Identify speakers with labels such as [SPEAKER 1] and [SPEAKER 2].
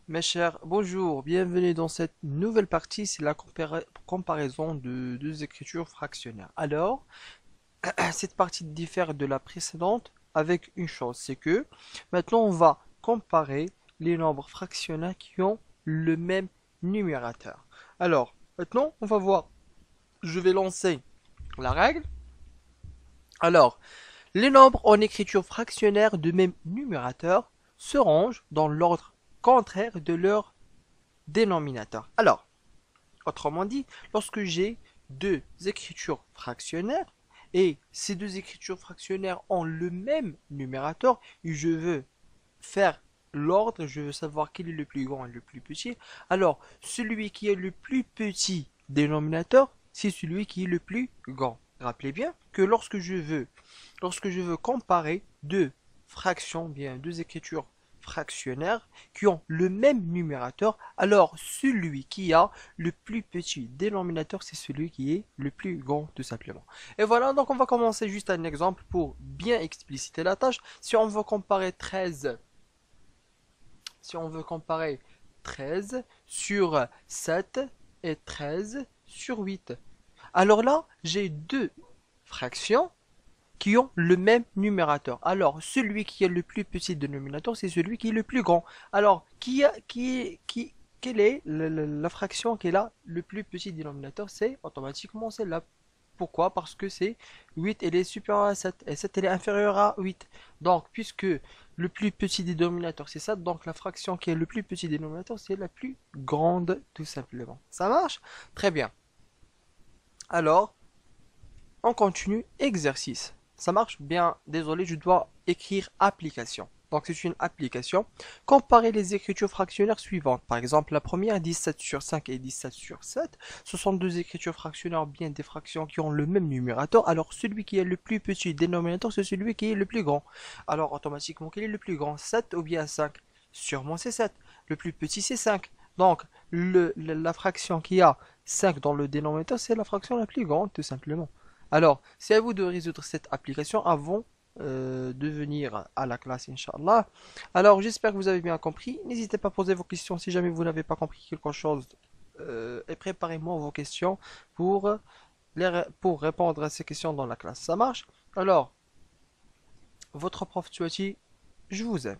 [SPEAKER 1] Mes chers, bonjour, bienvenue dans cette nouvelle partie, c'est la comparaison de deux écritures fractionnaires. Alors, cette partie diffère de la précédente avec une chose, c'est que maintenant on va comparer les nombres fractionnaires qui ont le même numérateur. Alors, maintenant on va voir, je vais lancer la règle. Alors, les nombres en écriture fractionnaire de même numérateur se rangent dans l'ordre contraire de leur dénominateur. Alors, autrement dit, lorsque j'ai deux écritures fractionnaires et ces deux écritures fractionnaires ont le même numérateur et je veux faire l'ordre, je veux savoir quel est le plus grand et le plus petit, alors celui qui est le plus petit dénominateur, c'est celui qui est le plus grand. Rappelez bien que lorsque je veux comparer deux fractions, bien deux écritures fractionnaires qui ont le même numérateur, alors celui qui a le plus petit dénominateur, c'est celui qui est le plus grand, tout simplement. Et voilà, donc on va commencer juste un exemple pour bien expliciter la tâche. Si on veut comparer 13 sur 7 et 13 sur 8. Alors là, j'ai deux fractions qui ont le même numérateur. Alors, celui qui a le plus petit dénominateur, c'est celui qui est le plus grand. Alors, quelle est la fraction qui a le plus petit dénominateur? C'est automatiquement celle-là. Pourquoi? Parce que c'est 8, elle est supérieure à 7, et 7, elle est inférieure à 8. Donc, puisque le plus petit dénominateur, c'est ça, donc la fraction qui est le plus petit dénominateur, c'est la plus grande, tout simplement. Ça marche? Très bien. Alors, on continue, exercice. Ça marche bien, désolé, je dois écrire application. Donc c'est une application. Comparez les écritures fractionnaires suivantes. Par exemple, la première, 17 sur 5 et 17 sur 7. Ce sont deux écritures fractionnaires, bien des fractions qui ont le même numérateur. Alors celui qui est le plus petit dénominateur, c'est celui qui est le plus grand. Alors automatiquement, quel est le plus grand? 7 ou bien 5? Sûrement c'est 7. Le plus petit c'est 5. Donc la fraction qui a 5 dans le dénominateur, c'est la fraction la plus grande, tout simplement. Alors, c'est à vous de résoudre cette application avant de venir à la classe, Inch'Allah. Alors, j'espère que vous avez bien compris. N'hésitez pas à poser vos questions si jamais vous n'avez pas compris quelque chose. Et préparez-moi vos questions pour, pour répondre à ces questions dans la classe. Ça marche? Alors, votre prof Tuati, je vous aime.